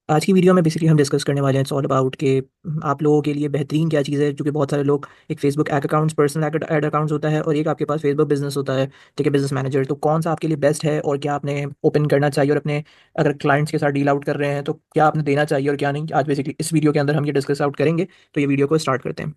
आज की वीडियो में बेसिकली हम डिस्कस करने वाले हैं इट्स ऑल अबाउट कि आप लोगों के लिए बेहतरीन क्या चीज़ है, क्योंकि बहुत सारे लोग एक Facebook ad accounts personal ad accounts होता है और एक आपके पास फेसबुक बिजनेस होता है। ठीक है, बिजनेस मैनेजर, तो कौन सा आपके लिए बेस्ट है और क्या आपने ओपन करना चाहिए और अपने अगर क्लाइंट्स के साथ डील आउट कर रहे हैं तो क्या आपने देना चाहिए और क्या नहीं, आज बेसिकली इस वीडियो के अंदर हम ये डिस्कस आउट करेंगे। तो ये वीडियो को स्टार्ट करते हैं।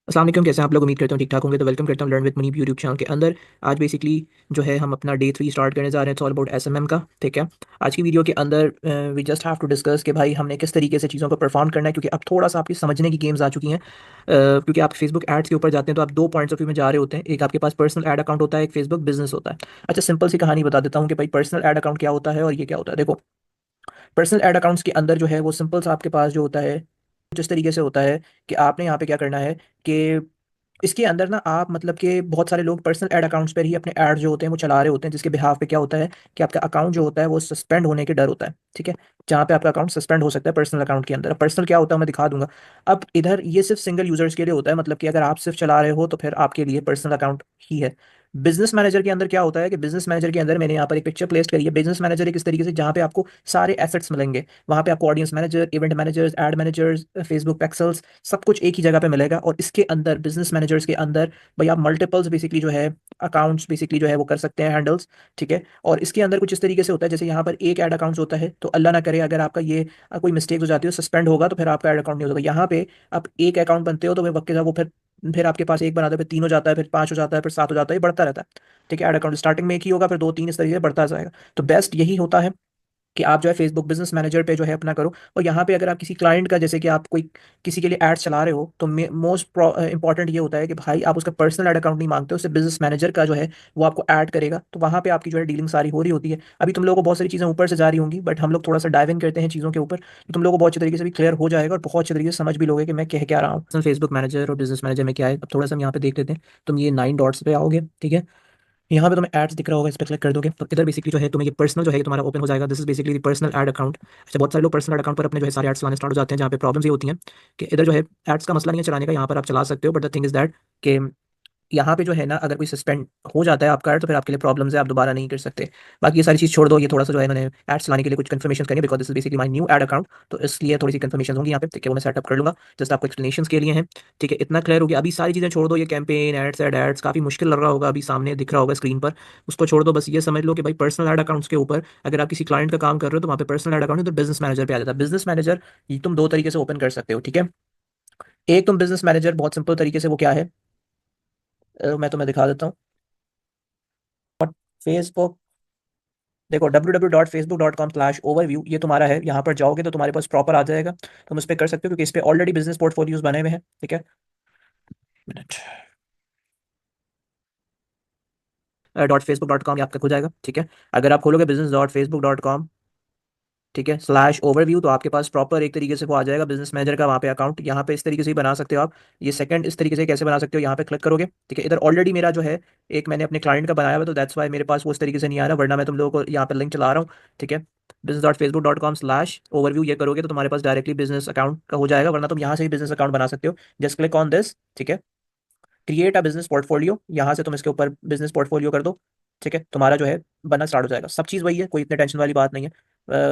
अस्सलाम वालेकुम, कैसे हैं आप लोग? उम्मीद करता हूँ ठीक ठाक होंगे। तो वेलकम करता हूँ learn with Munib YouTube channel के अंदर। आज बेसिकली जो है हम अपना डे 3 स्टार्ट करने जा रहे हैं। इट्स ऑल अबाउट एसएमएम का। ठीक है, आज की वीडियो के अंदर we just have to discuss कि भाई हमने किस तरीके से चीज़ों को परफॉर्म करना है, क्योंकि अब थोड़ा सा आपकी समझने की गेम्स आ चुकी हैं। क्योंकि आप फेसबुक एड्स के ऊपर जाते हैं तो आप दो पॉइंट्स ऑफ व्यू में जा रहे होते हैं। एक आपके पास पर्सनल एड अकाउंट होता है, एक फेसबुक बिजनेस होता है। अच्छा, सिंपल सी कहानी बता देता हूँ कि भाई पर्सनल एड अकाउंट क्या होता है और ये क्या होता है। देखो, पर्सनल एड अकाउंट्स के अंदर जो है वो सिंपल सा आपके पास जो होता है जिस तरीके से होता है कि आपने यहाँ पे क्या करना है कि इसके अंदर ना आप मतलब कि बहुत सारे लोग पर्सनल एड अकाउंट्स पर ही अपने ऐड जो होते हैं वो चला रहे होते हैं, जिसके बिहाफ पे क्या होता है कि आपका अकाउंट जो होता है वो सस्पेंड होने के डर होता है। ठीक है, जहाँ पे आपका अकाउंट सस्पेंड हो सकता है पर्सनल अकाउंट के अंदर। पर्सनल क्या होता है मैं दिखा दूंगा। अब इधर ये सिर्फ सिंगल यूजर्स के लिए होता है, मतलब कि अगर आप सिर्फ चला रहे हो तो फिर आपके लिए पर्सनल अकाउंट ही है। बिजनेस मैनेजर के अंदर क्या होता है कि बिजनेस मैनेजर के अंदर मैंने यहाँ पर एक पिक्चर प्लेस करी है। बिजनेस मैनेजर एक इस तरीके से जहाँ पे आपको सारे एसेट्स मिलेंगे। वहाँ पे आपको audience manager, event managers, ad managers, Facebook pixels, सब कुछ एक ही जगह पे मिलेगा। और इसके अंदर बिजनेस मैनेजर्स के अंदर भाई आप मल्टीपल्स बेसिकली जो है अकाउंट्स बेसिकली जो है वो कर सकते हैं हैंडल्स। ठीक है, और इसके अंदर कुछ इस तरीके से होता है जैसे यहाँ पर एक ऐड अकाउंट होता है, तो अल्लाह ना करे अगर आपका ये कोई मिस्टेक हो जाती है, सस्पेंड होगा, तो फिर आपका ऐड अकाउंट नहीं होगा। यहाँ पे आप एक अकाउंट बनते हो तो वक्त के साथ वो फिर आपके पास एक बनाते हो, फिर तीन हो जाता है, फिर पांच हो जाता है, फिर सात हो जाता है, ये बढ़ता रहता है। ठीक है, ऐड अकाउंट स्टार्टिंग में एक ही होगा, फिर दो तीन इस तरीके से बढ़ता जाएगा। तो बेस्ट यही होता है कि आप जो है फेसबुक बिजनेस मैनेजर पे जो है अपना करो। और यहाँ पे अगर आप किसी क्लाइंट का, जैसे कि आप कोई किसी के लिए एड्स चला रहे हो, तो मोस्ट इंपॉर्टेंट ये होता है कि भाई आप उसका पर्सनल एड अकाउंट नहीं मांगते हो, उससे बिजनेस मैनेजर का जो है वो आपको ऐड करेगा। तो वहाँ पे आपकी जो है डीलिंग सारी हो रही होती है। अभी तुम लोगों को बहुत सारी चीज़ें ऊपर से जा रही होंगी, बट हम लोग थोड़ा सा डाइव इन करते हैं चीज़ों के ऊपर, तो तुम लोगों को बहुत अच्छे तरीके से भी क्लियर हो जाएगा और बहुत अच्छे तरीके से समझ भी लोगे कि मैं कह क्या रहा हूँ। फेसबुक मैनेजर और बिजनेस मैनेजर में क्या है, अब थोड़ा सा हम यहाँ पे देख लेते हैं। तुम ये 9 डॉट्स पे आओगे। ठीक है, यहाँ पे तुम्हें एड्स दिख रहा होगा, इस पर क्लिक कर दोगे तो इधर बेसिकली जो है तुम्हें ये पर्सनल जो है ये तुम्हारा ओपन हो जाएगा। This is basically personal ad account. अच्छा, बहुत सारे लोग पर्सनल अकाउंट पर अपने जो है सारे एड्स चलाने स्टार्ट हो जाते हैं, जहाँ पे प्रॉब्लम्स ये होती हैं कि इधर जो है एड्स का मसला नहीं है चलाने का, यहाँ पर आप चला सकते हो, but the thing is that कि यहाँ पे जो है ना अगर कोई सस्पेंड हो जाता है आपका ऐड तो फिर आपके लिए प्रॉब्लम्स है, आप दोबारा नहीं कर सकते। बाकी ये सारी चीज़ छोड़ दो, ये थोड़ा सा जो है मैंने एड्स चलाने के लिए कुछ कंफर्मेशन करनी है, because this is basically my new ad account, तो इसलिए थोड़ी सी कंफर्मेशन होंगी यहाँ पे। ठीक है, वो मैं सेटअप कर लूँगा, जस्ट आपको एक्सप्लेनेशन के लिए हैं। ठीक है, इतना क्लियर हो गया। अभी सारी चीज़ें छोड़ दो, ये कैंपेन एड्स एड्स काफ़ी मुश्किल लग रहा होगा, अभी सामने दिख रहा होगा स्क्रीन पर, उसको छोड़ दो। बस ये समझ लो कि भाई पर्सनल एड अकाउंट्स के ऊपर अगर आप किसी क्लाइंट का काम कर रहे हो तो वहाँ पे पर्सनल एड अकाउंट है, तो बिजनेस मैनेजर पे आ जाता है। बिजनेस मैनेजर तुम दो तरीके से ओपन कर सकते हो। ठीक है, एक तुम बिजनेस मैनेजर बहुत सिंपल तरीके से, वो क्या है मैं तुम्हें दिखा देता हूँ। फेसबुक, देखो www.facebook.com/overview ये तुम्हारा है। यहाँ पर जाओगे तो तुम्हारे पास प्रॉपर आ जाएगा, तुम इस पर कर सकते हो क्योंकि इस पे ऑलरेडी बिजनेस पोर्टफोलियोज बने हुए हैं। ठीक है, मिनट, .facebook.com ये आपका खुल जाएगा। ठीक है, अगर आप खोलोगे business.facebook.com, ठीक है, /overview, तो आपके पास प्रॉपर एक तरीके से वो आ जाएगा बिजनेस मैनेजर का वहाँ पे अकाउंट। यहाँ पे इस तरीके से ही बना सकते हो आप। ये सेकंड इस तरीके से कैसे बना सकते हो, यहाँ पे क्लिक करोगे। ठीक है, इधर ऑलरेडी मेरा जो है एक मैंने अपने क्लाइंट का बनाया हुआ है, तो दैट्स वाई मेरे पास वो इस तरीके से नहीं आ रहा, वरना मैं तुम लोगों को यहाँ पे लिंक चला रहा हूँ। ठीक है, business.facebook.com/overview ये करोगे तो तुम्हारे पास डायरेक्टली बिजनेस अकाउंट का हो जाएगा, वरना तुम यहाँ से ही बिजनेस अकाउंट बना सकते हो। Just click on this. ठीक है, क्रिएट अ बिजनेस पोर्टफोलियो, यहाँ से तुम इसके ऊपर बिजनेस पोर्टफोलियो कर दो। ठीक है, तुम्हारा जो है बनना स्टार्ट हो जाएगा। सब चीज़ वही है, कोई इतने टेंशन वाली बात नहीं है।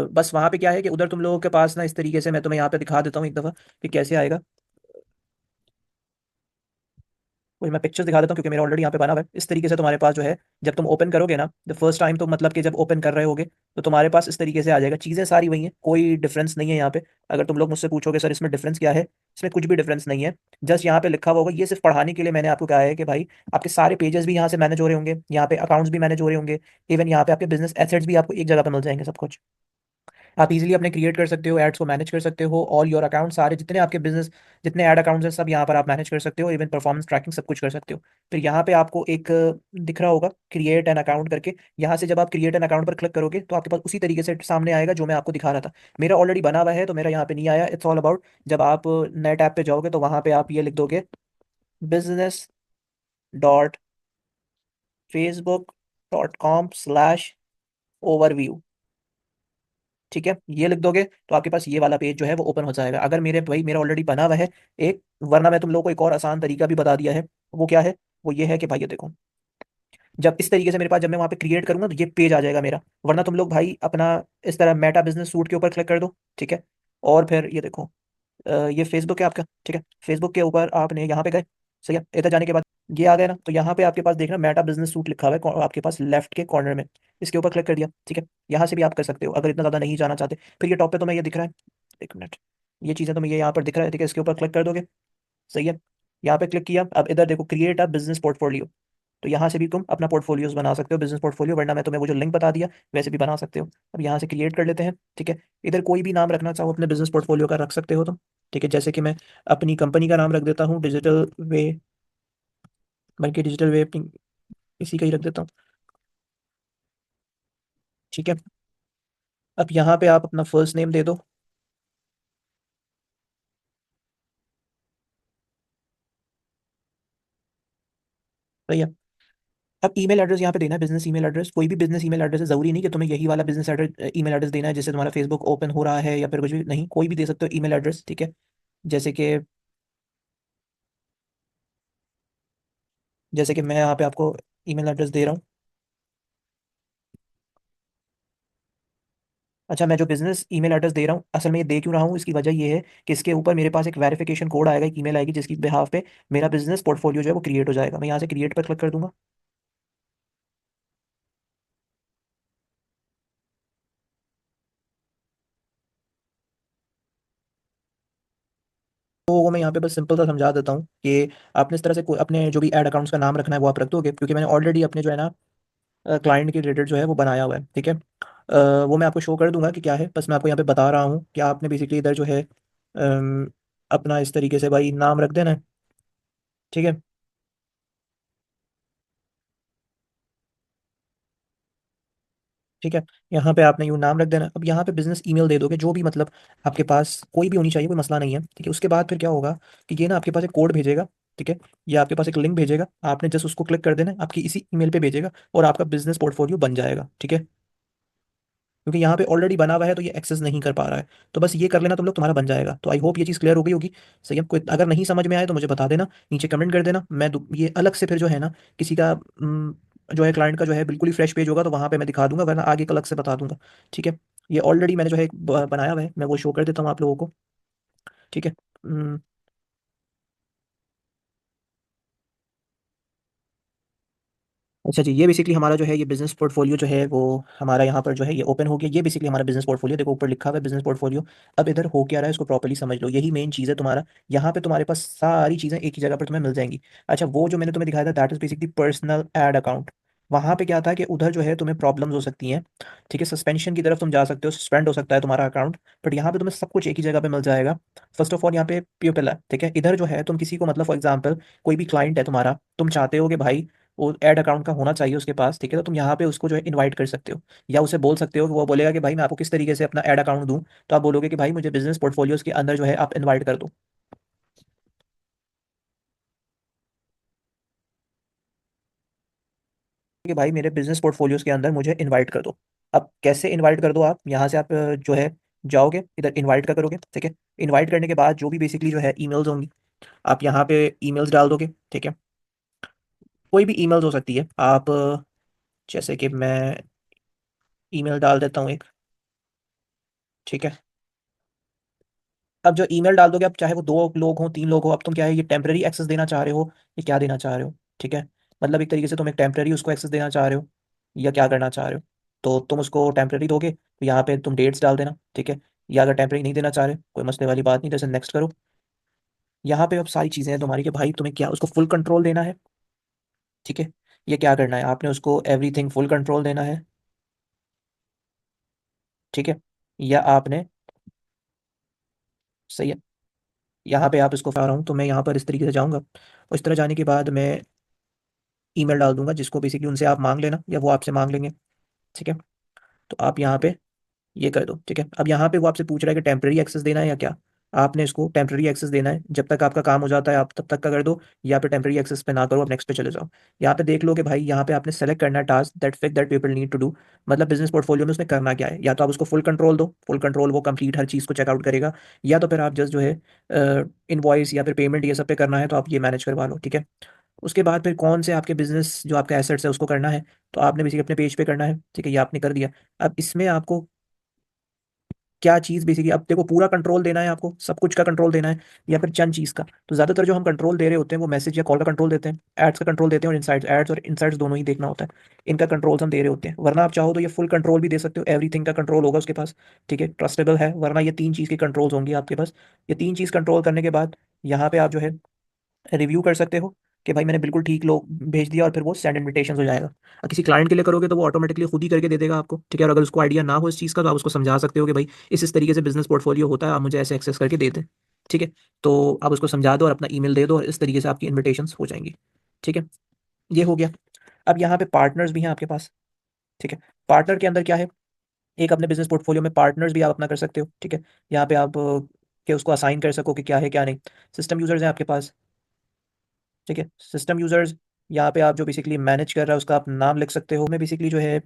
बस वहाँ पे क्या है कि उधर तुम लोगों के पास ना इस तरीके से, मैं तुम्हें यहाँ पे दिखा देता हूँ एक दफ़ा कि कैसे आएगा। वही मैं पिक्चर्स दिखा देता हूँ क्योंकि मेरा ऑलरेडी यहाँ पे बना हुआ है। इस तरीके से तुम्हारे पास जो है जब तुम ओपन करोगे ना द फर्स्ट टाइम, तो मतलब कि जब ओपन कर रहे होगे तो तुम्हारे पास इस तरीके से आ जाएगा। चीज़ें सारी वही हैं, कोई डिफरेंस नहीं है यहाँ पे। अगर तुम लोग मुझसे पूछोगे सर इसमें डिफरेंस क्या है, इसमें कुछ भी डिफरेंस नहीं है। जस्ट यहाँ पे लिखा हुआ होगा, ये सिर्फ पढ़ाने के लिए मैंने आपको कहा है कि भाई आपके सारे पेजेस भी यहाँ से मैनेज हो रहे होंगे, यहाँ पे अकाउंट्स भी मैनेज हो रहे होंगे, इवन यहाँ पे आपके बिजनेस एसेट्स भी आपको एक जगह पे मिल जाएंगे सब कुछ। आप इजीली अपने क्रिएट कर सकते हो, एड्स को मैनेज कर सकते हो, ऑल योर अकाउंट सारे जितने आपके बिजनेस जितने ऐड अकाउंट्स हैं सब यहाँ पर आप मैनेज कर सकते हो, इवन परफॉर्मेंस ट्रैकिंग सब कुछ कर सकते हो। फिर यहाँ पे आपको एक दिख रहा होगा क्रिएट एन अकाउंट करके, यहाँ से जब आप क्रिएट एन अकाउंट पर क्लिक करोगे तो आपके पास उसी तरीके से सामने आएगा जो मैं आपको दिखा रहा था। मेरा ऑलरेडी बना हुआ है तो मेरा यहाँ पे नहीं आया। इट्स ऑल अबाउट जब आप नए टैब पे जाओगे तो वहाँ पे आप ये लिख दोगे business.facebook.com/overview। ठीक है, ये लिख दोगे तो आपके पास ये वाला पेज जो है वो ओपन हो जाएगा। अगर मेरे भाई मेरा ऑलरेडी बना हुआ है एक, वरना मैं तुम लोगों को एक और आसान तरीका भी बता दिया है। वो क्या है? वो ये है कि भाई ये देखो, जब इस तरीके से मेरे पास, जब मैं वहाँ पे क्रिएट करूंगा तो ये पेज आ जाएगा मेरा। वरना तुम लोग भाई अपना इस तरह मेटा बिजनेस सूट के ऊपर क्लिक कर दो, ठीक है। और फिर ये देखो, ये फेसबुक है आपका, ठीक है। फेसबुक के ऊपर आपने यहाँ पे गए, सही है। इधर जाने के बाद ये आ गया ना, तो यहाँ पे आपके पास देखना मेटा बिजनेस सूट लिखा हुआ है आपके पास लेफ्ट के कॉर्नर में। इसके ऊपर क्लिक कर दिया, ठीक है। यहाँ से भी आप कर सकते हो अगर इतना ज़्यादा नहीं जाना चाहते। फिर ये टॉप पे तुम्हें ये दिख रहा है, एक मिनट, ये चीज़ें तुम्हें ये यहाँ पर दिख रहा है, ठीक है। इसके ऊपर क्लिक कर दोगे, सही है। यहाँ पे क्लिक किया, अब इधर देखो क्रिएट अ बिजनेस पोर्टफोलियो। तो यहाँ से भी तुम अपना पोर्टफोलियोज बना सकते हो, बिजनेस पोर्टफोलियो, वरना मैं तुम्हें वो जो लिंक बता दिया वैसे भी बना सकते हो। अब यहाँ से क्रिएट कर लेते हैं, ठीक है। इधर कोई भी नाम रखना चाहो अपने बिजनेस पोर्टफोलियो का रख सकते हो तुम, ठीक है। जैसे कि मैं अपनी कंपनी का नाम रख देता हूँ डिजिटल वे, बल्कि डिजिटल वे इसी का ही रख देता हूँ, ठीक है। अब यहाँ पे आप अपना फर्स्ट नेम दे दो, सही है। अब ईमेल एड्रेस यहाँ पे देना है, बिजनेस ईमेल एड्रेस। कोई भी बिजनेस ईमेल एड्रेस है, जरूरी नहीं कि तुम्हें यही वाला बिजनेस एड्रेस ईमेल एड्रेस देना है जिससे तुम्हारा फेसबुक ओपन हो रहा है या फिर कुछ भी नहीं, कोई भी दे सकते हो ईमेल एड्रेस, ठीक है। जैसे कि मैं यहाँ पे आपको ईमेल एड्रेस दे रहा हूँ। अच्छा, मैं जो बिजनेस ईमेल एड्रेस दे रहा हूँ, असल में ये दे क्यों रहा हूँ, इसकी वजह ये है कि इसके ऊपर मेरे पास एक वेरिफिकेशन कोड आएगा, एक ईमेल आएगी जिसकी बिहाफ पे मेरा बिजनेस पोर्टफोलियो जो है वो क्रिएट हो जाएगा। मैं यहाँ से क्रिएट पर क्लिक कर दूंगा। तो वो मैं यहाँ पे बस सिंपल सा समझा देता हूँ कि आपने इस तरह से अपने जो भी ऐड अकाउंट्स का नाम रखना है वो आप रख दोगे, क्योंकि मैंने ऑलरेडी अपने जो है ना क्लाइंट के रिलेटेड जो है वो बनाया हुआ है, ठीक है। वो मैं आपको शो कर दूंगा कि क्या है, बस मैं आपको यहाँ पे बता रहा हूँ कि आपने बेसिकली इधर जो है अपना इस तरीके से भाई नाम रख देना है, ठीक है। ठीक है, यहाँ पे आपने यूँ नाम रख देना। अब यहाँ पे बिजनेस ईमेल दे दोगे, जो भी मतलब आपके पास कोई भी होनी चाहिए, कोई मसला नहीं है, ठीक है। उसके बाद फिर क्या होगा कि ये ना आपके पास एक कोड भेजेगा, ठीक है। ये आपके पास एक लिंक भेजेगा, आपने जस्ट उसको क्लिक कर देना है, आपकी इसी ईमेल पे भेजेगा और आपका बिजनेस पोर्टफोलियो बन जाएगा, ठीक है। क्योंकि यहाँ पे ऑलरेडी बना हुआ है तो ये एक्सेस नहीं कर पा रहा है। तो बस ये कर लेना तुम लोग, तुम्हारा बन जाएगा। तो आई होप ये चीज़ क्लियर हो गई होगी। सही है, कोई अगर नहीं समझ में आए तो मुझे बता देना, नीचे कमेंट कर देना। मैं ये अलग से फिर जो है ना किसी का जो है क्लाइंट का जो है बिल्कुल ही फ्रेश पेज होगा तो वहाँ पे मैं दिखा दूंगा, वरना आगे का अलग से बता दूंगा, ठीक है। ये ऑलरेडी मैंने जो है एक बनाया हुआ है, मैं वो शो कर देता हूँ आप लोगों को, ठीक है। अच्छा जी, ये बेसिकली हमारा जो है ये बिजनेस पोर्टफोलियो जो है वो हमारा यहाँ पर जो है ये ओपन हो गया। ये बेसिकली हमारा बिजनेस पोर्टफोलियो, देखो ऊपर लिखा हुआ है बिजनेस पोर्टफोलियो। अब इधर हो क्या रहा है इसको प्रॉपर्ली समझ लो, यही मेन चीज़ है तुम्हारा। यहाँ पे तुम्हारे पास सारी चीज़ें एक ही जगह पर तुम्हें मिल जाएंगी। अच्छा, वो जो मैंने तुम्हें दिखाया था that is basically personal ad account. वहाँ पे क्या था कि उधर जो है तुम्हें प्रॉब्लम्स हो सकती हैं, ठीक है। सस्पेंशन की तरफ तुम जा सकते हो, सस्पेंड हो सकता है तुम्हारा अकाउंट। बट यहाँ पे तुम्हें सब कुछ एक ही जगह पे मिल जाएगा। फर्स्ट ऑफ ऑल यहाँ पे पीपल है, ठीक है। इधर जो है तुम किसी को मतलब फॉर एग्जाम्पल कोई भी क्लाइंट है तुम्हारा, तुम चाहते हो कि भाई वो ऐड अकाउंट का होना चाहिए उसके पास, ठीक है। तो तुम यहाँ पे उसको जो है इनवाइट कर सकते हो, या उसे बोल सकते हो कि वो बोलेगा कि भाई मैं आपको किस तरीके से अपना ऐड अकाउंट दूं। तो आप बोलोगे कि भाई मुझे बिजनेस पोर्टफोलियोज के अंदर जो है आप इनवाइट कर दो, कि भाई मेरे बिजनेस पोर्टफोलियोज के अंदर मुझे इनवाइट कर दो। अब कैसे इनवाइट कर दो, आप यहाँ से आप जो है जाओगे इधर इनवाइट का करोगे, ठीक है। इनवाइट करने के बाद जो भी बेसिकली जो है ईमेल्स होंगी, आप यहाँ पे ईमेल्स डाल दोगे, ठीक है। कोई भी ईमेल्स हो सकती है, आप जैसे कि मैं ईमेल डाल देता हूँ एक, ठीक है। अब जो ईमेल डाल दोगे, अब चाहे वो दो लोग हों, तीन लोग हो, अब तुम क्या है ये टेम्पररी एक्सेस देना चाह रहे हो, ये क्या देना चाह रहे हो, ठीक है। मतलब एक तरीके से तुम एक टेम्पररी उसको एक्सेस देना चाह रहे हो या क्या करना चाह रहे हो। तो तुम उसको टेम्पररी दोगे तो यहाँ पे तुम डेट्स डाल देना, ठीक है। या अगर टेम्पररी नहीं देना चाह रहे, कोई मसले वाली बात नहीं, जैसे नेक्स्ट करो। यहाँ पे अब सारी चीज़ें हैं तुम्हारी कि भाई तुम्हें क्या उसको फुल कंट्रोल देना है, ठीक है। ये क्या करना है, आपने उसको एवरीथिंग फुल कंट्रोल देना है, ठीक है। या आपने, सही है, यहाँ पे आप इसको आ रहा हूँ तो मैं यहाँ पर इस तरीके से जाऊँगा और इस तरह जाने के बाद मैं ईमेल डाल दूंगा जिसको बेसिकली उनसे आप मांग लेना या वो आपसे मांग लेंगे, ठीक है। तो आप यहाँ पे ये कर दो, ठीक है। अब यहाँ पे वो आपसे पूछ रहा है कि टेम्पररी एक्सेस देना है या क्या। आपने इसको टेम्प्रेरी एक्सेस देना है, जब तक आपका काम हो जाता है आप तब तक का कर दो, या फिर टेम्प्रेरी एक्सेस पे ना करो, आप नेक्स्ट पे चले जाओ। यहाँ पे देख लो कि भाई यहाँ पे आपने सेलेक्ट करना है task that fit that people need to do, मतलब बिजनेस पोर्टफोलियो में उसने करना क्या है। या तो आप उसको फुल कंट्रोल दो, फुल कंट्रोल, वो कंप्लीट हर चीज़ को चेकआउट करेगा, या तो फिर आप जस्ट जो है इनवॉइस या फिर पेमेंट ये सब पे करना है तो आप ये मैनेज करवा लो, ठीक है। उसके बाद फिर कौन से आपके बिजनेस जो आपका एसेट्स है उसको करना है, तो आपने बेसिकली अपने पेज पे करना है, ठीक है, ये आपने कर दिया। अब इसमें आपको क्या चीज़ बेसिकली, अब देखो पूरा कंट्रोल देना है आपको, सब कुछ का कंट्रोल देना है, या फिर चंद चीज़ का। तो ज़्यादातर जो हम कंट्रोल दे रहे होते हैं वो मैसेज या कॉल का कंट्रोल देते हैं, एड्स का कंट्रोल देते हैं, और इनसाइट्स, एड्स और इनसाइट्स दोनों ही देखना होता है, इनका कंट्रोल्स हम दे रहे होते हैं। वरना आप चाहो तो ये फुल कंट्रोल भी दे सकते हो, एवरीथिंग का कंट्रोल होगा उसके पास, ठीक है, ट्रस्टेबल है। वरना ये तीन चीज़ के कंट्रोल्स होंगे आपके पास। ये तीन चीज़ कंट्रोल करने के बाद यहाँ पे आप जो है रिव्यू कर सकते हो कि भाई मैंने बिल्कुल ठीक लोग भेज दिया, और फिर वो सेंड इन्विटेशन हो जाएगा। और किसी क्लाइंट के लिए करोगे तो वो ऑटोमेटिकली खुद ही करके दे देगा आपको, ठीक है। और अगर उसको आइडिया ना हो इस चीज़ का तो आप उसको समझा सकते हो कि भाई इस तरीके से बिजनेस पोर्टफोलियो होता है, आप मुझे ऐसे एक्सेस करके दे दें, ठीक है। तो आप उसको समझा दो और अपना ईमेल दे दो, और इस तरीके से आपकी इन्विटेशंस हो जाएंगी, ठीक है। ये हो गया। अब यहाँ पे पार्टनर्स भी हैं आपके पास, ठीक है। पार्टनर के अंदर क्या है, एक अपने बिजनेस पोर्टफोलियो में पार्टनर्स भी आप अपना कर सकते हो, ठीक है। यहाँ पे आप के उसको असाइन कर सको कि क्या है क्या नहीं। सिस्टम यूजर्स हैं आपके पास, ठीक है। सिस्टम यूजर्स, यहाँ पे आप जो बेसिकली मैनेज कर रहा है उसका आप नाम लिख सकते हो, मैं बेसिकली जो है,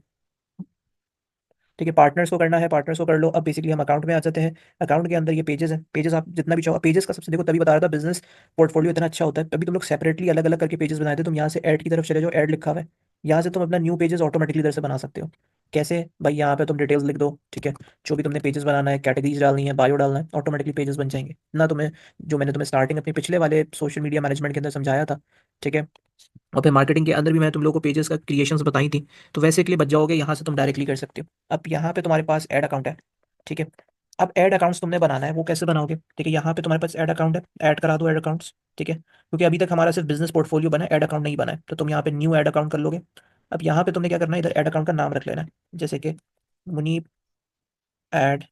ठीक है। पार्टनर्स को करना है, पार्टनर्स को कर लो। अब बेसिकली हम अकाउंट में आ जाते हैं। अकाउंट के अंदर ये पेजेस हैं, पेजेस आप जितना भी चाहो, पेजेस का सबसे, देखो तभी बता रहा था बिजनेस पोर्टफोलियो इतना अच्छा होता है, तभी तुम लोग सेपरेटली अलग अलग करके पेजेस बनाए थे। तुम यहाँ से ऐड की तरफ चले जाओ, ऐड लिखा हुआ है, यहाँ से तुम अपना न्यू पेजेस ऑटोमेटिकली इधर से बना सकते हो। कैसे भाई, यहाँ पे तुम डिटेल्स लिख दो, ठीक है, जो भी तुमने पेजेस बनाना है, कैटेगरीज डालनी है, बायो डालना है, ऑटोमेटिकली पेजेस बन जाएंगे ना। तुम्हें जो मैंने तुम्हें स्टार्टिंग अपने पिछले वाले सोशल मीडिया मैनेजमेंट के अंदर समझाया था, ठीक है, और फिर मार्केटिंग के अंदर भी मैं तुम लोगों को पेजेस का क्रिएशंस बताई थी, तो वैसे के लिए बच जाओगे, यहाँ से तुम डायरेक्टली कर सकते हो। अब यहाँ पे तुम्हारे पास ऐड अकाउंट है, ठीक है। अब ऐड अकाउंट्स तुमने बनाना है, वो कैसे बनाओगे, ठीक है। यहाँ पे तुम्हारे पास ऐड अकाउंट है, ऐड करा दो ऐड अकाउंट्स, ठीक है, क्योंकि अभी तक हमारा सिर्फ बिजनेस पोर्टफोलियो बना है, ऐड अकाउंट नहीं बना है, तो तुम यहाँ पे न्यू ऐड अकाउंट कर लोगे। अब यहाँ पे तुमने क्या करना है, इधर ऐड अकाउंट का नाम रख लेना है, जैसे कि मुनीब ऐड,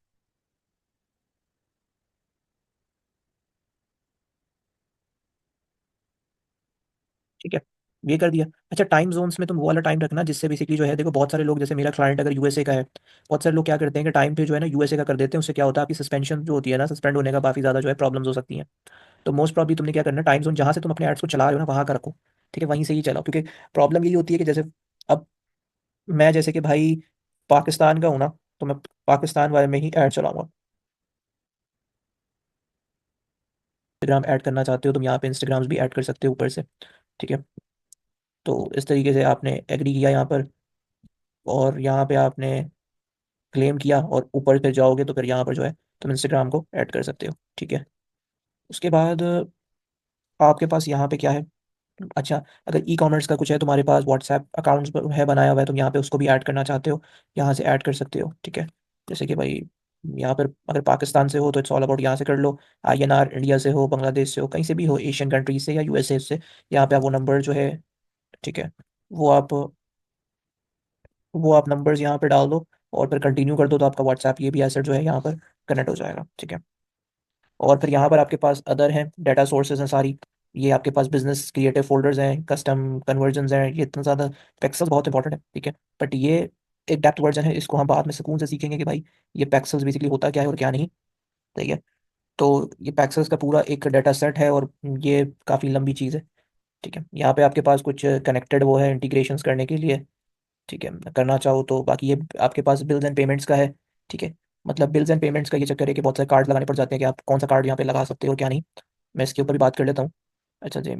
ठीक है, ये कर दिया। अच्छा, टाइम जोन्स में तुम वो वाला टाइम रखना जिससे बेसिकली जो है, देखो बहुत सारे लोग, जैसे मेरा क्लाइंट अगर यूएसए का है, बहुत सारे लोग क्या करते हैं कि टाइम पे जो है ना यूएसए का कर देते हैं, उससे क्या होता है आपकी सस्पेंशन जो होती है ना, सस्पेंड होने का काफ़ी ज़्यादा जो है प्रॉब्लम्स हो सकती हैं। तो मोस्ट प्रॉब्ली तुमने क्या करना है, टाइम जोन जहाँ से तुम अपने एड्स को चला रहे हो ना वहाँ का रखो, ठीक है, वहीं से ही चलाओ। क्योंकि प्रॉब्लम यही होती है कि जैसे अब मैं जैसे कि भाई पाकिस्तान का हूँ ना, तो मैं पाकिस्तान वाले में ही ऐड चलाऊंगा। इंस्टाग्राम ऐड करना चाहते हो तुम, यहाँ पे इंस्टाग्राम्स भी ऐड कर सकते हो ऊपर से, ठीक है। तो इस तरीके से आपने एग्री किया यहाँ पर, और यहाँ पे आपने क्लेम किया, और ऊपर फिर जाओगे तो फिर यहाँ पर जो है तुम इंस्टाग्राम को ऐड कर सकते हो, ठीक है। उसके बाद आपके पास यहाँ पे क्या है, अच्छा, अगर ई कॉमर्स का कुछ है तुम्हारे पास, व्हाट्सएप अकाउंट्स है बनाया हुआ है, तुम यहाँ पे उसको भी ऐड करना चाहते हो, यहाँ से ऐड कर सकते हो, ठीक है। जैसे कि भाई यहाँ पर अगर पाकिस्तान से हो तो इट्स ऑल अबाउट, यहाँ से कर लो। आईएनआर इंडिया से हो, बांग्लादेश से हो, कहीं से भी हो, एशियन कंट्रीज से या यूएसए से, यहाँ पे आप वो नंबर जो है, ठीक है, वो आप वो आप नंबर्स यहाँ पे डाल दो, और फिर कंटिन्यू कर दो, तो आपका व्हाट्सएप ये भी एसेट जो है यहाँ पर कनेक्ट हो जाएगा, ठीक है। और फिर यहाँ पर आपके पास अदर हैं, डाटा सोर्सेज हैं सारी, ये आपके पास बिजनेस क्रिएटिव फोल्डर्स हैं, कस्टम कन्वर्जन्स हैं, ये इतना ज़्यादा, पैक्सल्स बहुत इंपॉर्टेंट है, ठीक है। बट ये एक डेप्थ वर्जन है, इसको हम बाद में सुकून से सीखेंगे कि भाई ये पैक्सल्स बेसिकली होता क्या है और क्या नहीं, ठीक है। तो ये पैक्सल्स का पूरा एक डाटा सेट है, और ये काफ़ी लंबी चीज़ है, ठीक है। यहाँ पे आपके पास कुछ कनेक्टेड वो है इंटीग्रेशंस करने के लिए, ठीक है, करना चाहो तो। बाकी ये आपके पास बिल्स एंड पेमेंट्स का है, ठीक है। मतलब बिल्स एंड पेमेंट्स का ये चक्कर है कि बहुत सारे कार्ड लगाने पड़ जाते हैं कि आप कौन सा कार्ड यहाँ पे लगा सकते हो और क्या नहीं। मैं इसके ऊपर भी बात कर लेता हूँ। अच्छा जी,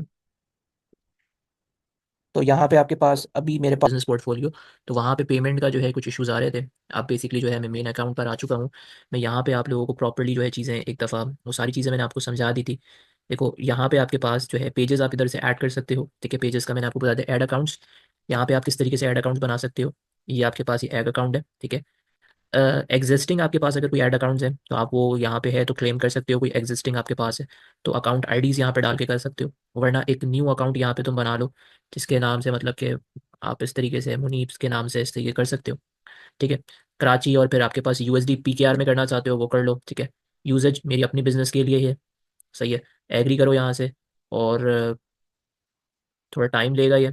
तो यहाँ पे आपके पास अभी मेरे पास बिजनेस पोर्टफोलियो, तो वहाँ पे पेमेंट का जो है कुछ इश्यूज आ रहे थे। आप बेसिकली जो है मैं मेन अकाउंट पर आ चुका हूँ। मैं यहाँ पे आप लोगों को प्रॉपर्ली जो है चीज़ें एक दफ़ा वो सारी चीज़ें मैंने आपको समझा दी थी। देखो यहाँ पे आपके पास जो है पेजेस आप इधर से ऐड कर सकते हो, ठीक है। पेजेस का मैंने आपको बता दिया, ऐड अकाउंट्स, यहाँ पे आप किस तरीके से ऐड अकाउंट्स बना सकते हो। ये आपके पास ये ऐड अकाउंट है, ठीक है। एग्जिस्टिंग आपके पास अगर कोई ऐड अकाउंट्स हैं तो आप वो यहाँ पे है तो क्लेम कर सकते हो, कोई एग्जिस्टिंग आपके पास है तो अकाउंट आईडीज़ यहाँ पे डाल के कर सकते हो। वरना एक न्यू अकाउंट यहाँ पे तुम बना लो, जिसके नाम से मतलब कि आप इस तरीके से मुनीब्स के नाम से इस तरीके कर सकते हो, ठीक है। कराची, और फिर आपके पास यूएसडी पीकेआर में करना चाहते हो वो कर लो, ठीक है। यूजेज मेरी अपनी बिजनेस के लिए है, सही है। एग्री करो यहाँ से, और थोड़ा टाइम लेगा ये,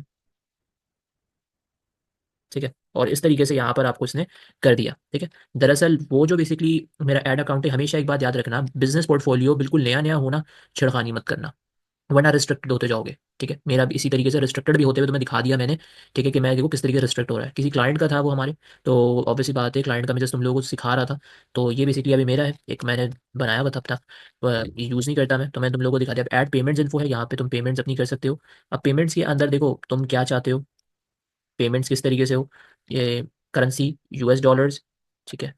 ठीक है। और इस तरीके से यहाँ पर आपको इसने कर दिया, ठीक है। दरअसल वो जो बेसिकली मेरा ऐड अकाउंट है, हमेशा एक बात याद रखना, बिजनेस पोर्टफोलियो बिल्कुल नया नया होना, छिड़खानी मत करना, वरना रिस्ट्रिक्टेड होते जाओगे, ठीक है। मेरा भी इसी तरीके से रिस्ट्रिक्टेड भी होते हुए तुम्हें दिखा दिया मैंने, ठीक है, कि मैं देखो किस तरीके से रिस्ट्रिक्ट हो रहा है। किसी क्लाइंट का था वो हमारे, तो ऑब्वियसली बात है, क्लाइंट का मैं जस्ट तुम लोगों को सिखा रहा था। तो ये बेसिकली अभी मेरा है, एक मैंने बनाया हुआ था अपना, ये यूज़ नहीं करता मैं, तो मैं तुम लोगों को दिखा दिया। अब ऐड पेमेंट्स इन्फो है, यहाँ पे तुम पेमेंट्स अपनी कर सकते हो। अब पेमेंट्स के अंदर देखो तुम क्या चाहते हो, पेमेंट्स किस तरीके से हो, ये करेंसी यूएस डॉलर्स, ठीक है,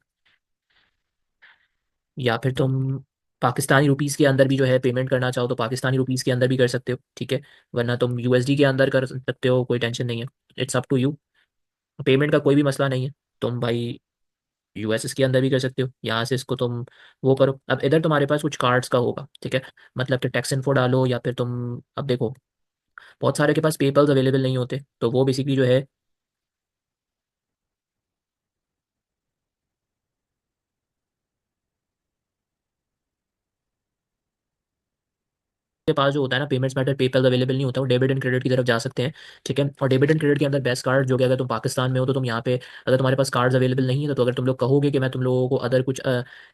या फिर तुम पाकिस्तानी रुपीज़ के अंदर भी जो है पेमेंट करना चाहो तो पाकिस्तानी रुपीज़ के अंदर भी कर सकते हो, ठीक है। वरना तुम यूएसडी के अंदर कर सकते हो, कोई टेंशन नहीं है, it's up to you. Payment का कोई भी मसला नहीं है, तुम भाई यूएसएस के अंदर भी कर सकते हो, यहाँ से इसको तुम वो करो। अब इधर तुम्हारे पास कुछ कार्ड्स का होगा, ठीक है, मतलब कि टैक्स इन्फो डालो, या फिर तुम अब देखो बहुत सारे के पास पेपल्स अवेलेबल नहीं होते, तो वो बेसिकली जो है के पास जो होता है ना पेमेंट्स मैटर पेपल अवेलेबल नहीं होता, वो डेबिट एंड क्रेडिट की तरफ जा सकते हैं, ठीक है। और डेबिट एंड क्रेडिट के अंदर बेस्ट कार्ड जो कि अगर तुम पाकिस्तान में हो तो तुम यहाँ पे, अगर तुम्हारे पास कार्ड्स अवेलेबल नहीं है तो अगर तुम लोग कहोगे कि मैं तुम लोगों को अदर कुछ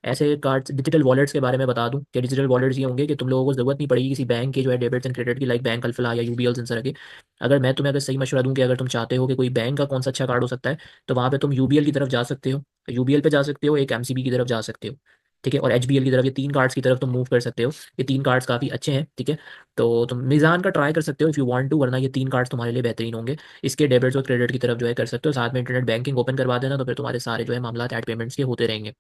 ऐसे कार्ड्स डिजिटल वॉलेट्स के बारे में बता दूं, कि डिजिटल वॉलेट्स ये होंगे कि तुम लोगों को जरूरत नहीं पड़ेगी किसी बैंक के जो है डेबिट्स एंड क्रेडिट की, लाइक बैंक अल्फला या यूबीएल इन तरह के। अगर मैं तुम्हें अगर सही मशवरा दूं कि अगर तुम चाहते हो कि कोई बैंक का कौन सा अच्छा कार्ड हो सकता है, तो वहाँ पे तुम यूबीएल की तरफ जा सकते हो, यूबीएल पे जा सकते हो, एक एमसीबी की तरफ जा सकते हो, ठीक है, और एचबीएल की तरफ, ये तीन कार्ड्स की तरफ तुम मूव कर सकते हो। ये तीन कार्ड्स काफ़ी अच्छे हैं, ठीक है। तो तुम मिज़ान का ट्राई कर सकते हो इफ़ यू वांट टू, वरना ये तीन कार्ड्स तुम्हारे लिए बेहतरीन होंगे। इसके डेबिट्स और क्रेडिट की तरफ जो है कर सकते हो, साथ में इंटरनेट बैंकिंग ओपन करवा देना, तो फिर तुम्हारे सारे जो है मामला ऐड पेमेंट्स के होते रहेंगे।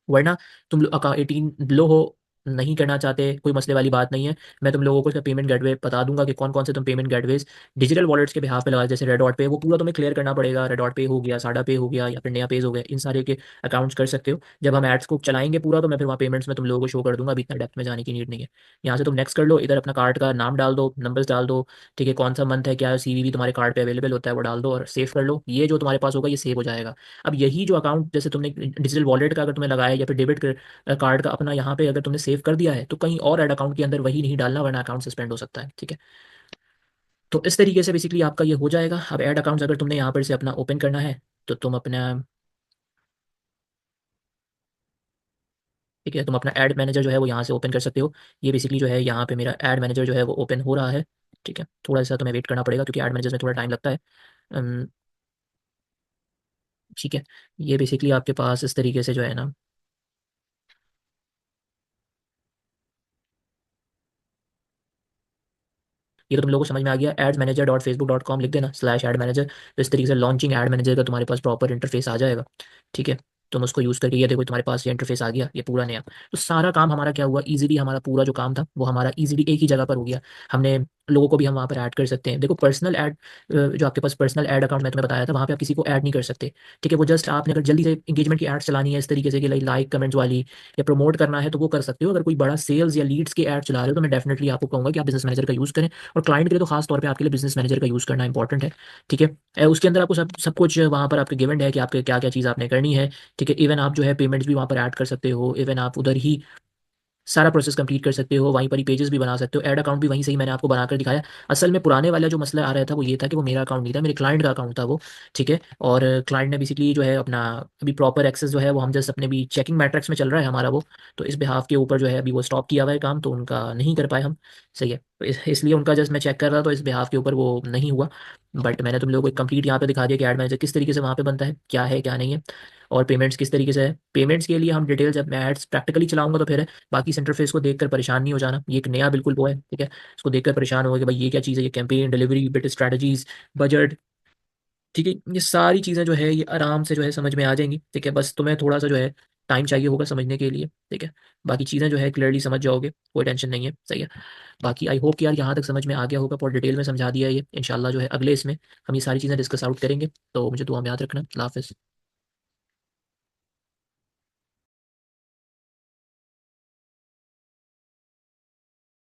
वरना तुम लोग अका 18 लो हो, नहीं करना चाहते, कोई मसले वाली बात नहीं है। मैं तुम लोगों को इसका पेमेंट गेटवे बता दूंगा कि कौन कौन से तुम पेमेंट गेटवेज डिजिटल वॉलेट्स के बिहाफ पे लगा, जैसे रेड डॉट पे, वो पूरा तुम्हें क्लियर करना पड़ेगा। रेड डॉट पे हो गया, साडा पे हो गया, या फिर नया पेज हो गया, इन सारे के अकाउंट्स कर सकते हो। जब हम एड्स को चलाएंगे पूरा, तो मैं फिर वहाँ पेमेंट्स में तुम लोगों को शो कर दूंगा, अभी इतना डेप्थ में जाने की नीड नहीं है। यहाँ से तुम नेक्स्ट कर लो, इधर अपना कार्ड का नाम डाल दो, नंबर्स डाल दो, ठीक है, कौन सा मंथ है, क्या सीवीवी तुम्हारे कार्ड पे अवेलेबल होता है वो डाल दो, और सेव कर लो। ये जो तुम्हारे पास होगा ये सेव हो जाएगा। अब यही जो अकाउंट जैसे तुमने डिजिटल वॉलेट का अगर तुम्हें लगाया, या फिर डेबिट कार्ड का अपना यहाँ पे अगर तुमने सेव कर दिया है, तो कहीं और ऐड अकाउंट के अंदर वही नहीं डालना, वरना अकाउंट सस्पेंड हो सकता है, ठीक है। तो इस तरीके से बेसिकली आपका ये हो जाएगा। अब ऐड अकाउंट्स अगर तुमने यहाँ पर से अपना ओपन करना है, तो तुम अपना, ठीक है, तुम अपना ऐड मैनेजर जो है वो यहाँ से ओपन कर सकते हो। ये बेसिकली जो है यहाँ पे मेरा ऐड मैनेजर जो है वो ओपन हो रहा है, ठीक है। थोड़ा सा तुम्हें वेट करना पड़ेगा क्योंकि ऐड मैनेजर में थोड़ा टाइम लगता है। अम, ठीक है, ये बेसिकली आपके पास इस तरीके से जो है ना, ये तो तुम लोगों को समझ में आ गया। Ads manager dot Facebook dot com लिख देना स्लैश एड मैनेजर, तो इस तरीके से लॉन्चिंग एड मैनेजर का तुम्हारे पास प्रॉपर इंटरफेस आ जाएगा, ठीक है। तुम उसको यूज़ करके ये देखो तुम्हारे पास ये इंटरफेस आ गया, ये पूरा नया। तो सारा काम हमारा क्या हुआ, इजीली हमारा पूरा जो काम था वो हमारा इजीली एक ही जगह पर हो गया। हमने लोगों को भी हम वहाँ पर ऐड कर सकते हैं। देखो पर्सनल ऐड, जो आपके पास पर्सनल ऐड अकाउंट मैं तुम्हें बताया था, वहाँ पे आप किसी को ऐड नहीं कर सकते, ठीक है। वो जस्ट आपने अगर जल्दी से इंगेजमेंट की एड्स चलानी है इस तरीके से कि लाइक कमेंट्स वाली, या प्रमोट करना है, तो वो कर सकते हो। अगर कोई बड़ा सेल्स या लीड्स की ऐड चला रहे हो, तो मैं डेफिनेटली आपको कहूँगा कि आप बिजनेस मैनेजर का यूज़ करें। और क्लाइंट के लिए तो खास तौर पे आपके लिए बिजनेस मैनेजर का यूज़ करना इंपॉर्टेंट है, ठीक है। उसके अंदर आपको सब सब कुछ वहाँ पर आपके गिवन है कि आपके क्या क्या चीज़ आपने करनी है, ठीक है। इवन आप जो है पेमेंट्स भी वहाँ पर ऐड कर सकते हो, इवन आप उधर ही सारा प्रोसेस कंप्लीट कर सकते हो, वहीं पर ही पेजेस भी बना सकते हो, ऐड अकाउंट भी वहीं से ही मैंने आपको बनाकर दिखाया। असल में पुराने वाला जो मसला आ रहा था वो ये था कि वो मेरा अकाउंट नहीं था, मेरे क्लाइंट का अकाउंट था वो, ठीक है। और क्लाइंट ने बेसिकली जो है अपना अभी प्रॉपर एक्सेस जो है वो हम जस्ट अपने भी चेकिंग मैट्रिक्स में चल रहा है हमारा वो, तो इस बिहाफ के ऊपर जो है अभी वो स्टॉप किया हुआ है काम, तो उनका नहीं कर पाए हम, सही है। तो इसलिए उनका जस्ट मैं चेक कर रहा था, तो इस बिहाफ के ऊपर वो नहीं हुआ। बट मैंने तुम लोगों को एक कंप्लीट यहाँ पे दिखा दिया कि एड मैनेजर किस तरीके से वहाँ पे बनता है क्या नहीं है, और पेमेंट्स किस तरीके से है। पेमेंट्स के लिए हम डिटेल जब मैं एड्स प्रैक्टिकली चलाऊंगा तो फिर है, बाकी इस इंटरफेस को देखकर परेशान नहीं हो जाना, ये एक नया बिल्कुल वो है, ठीक है। इसको देखकर परेशान होगा कि भाई ये क्या चीज़ है, ये campaign delivery bit strategies budget, ठीक है। ये सारी चीज़ें जो है ये आराम से जो है समझ में आ जाएंगी, ठीक है। बस तुम्हें थोड़ा सा जो है टाइम चाहिए होगा समझने के लिए, ठीक है। बाकी चीज़ें जो है क्लियरली समझ जाओगे, कोई टेंशन नहीं है, सही है। बाकी आई होप कि यार यहाँ तक समझ में आ गया होगा, और डिटेल में समझा दिया है ये। इंशाल्लाह जो है अगले इसमें हम ये सारी चीज़ें डिस्कस आउट करेंगे। तो मुझे दुआ में याद रखना। अल्लाह हाफ़िज़।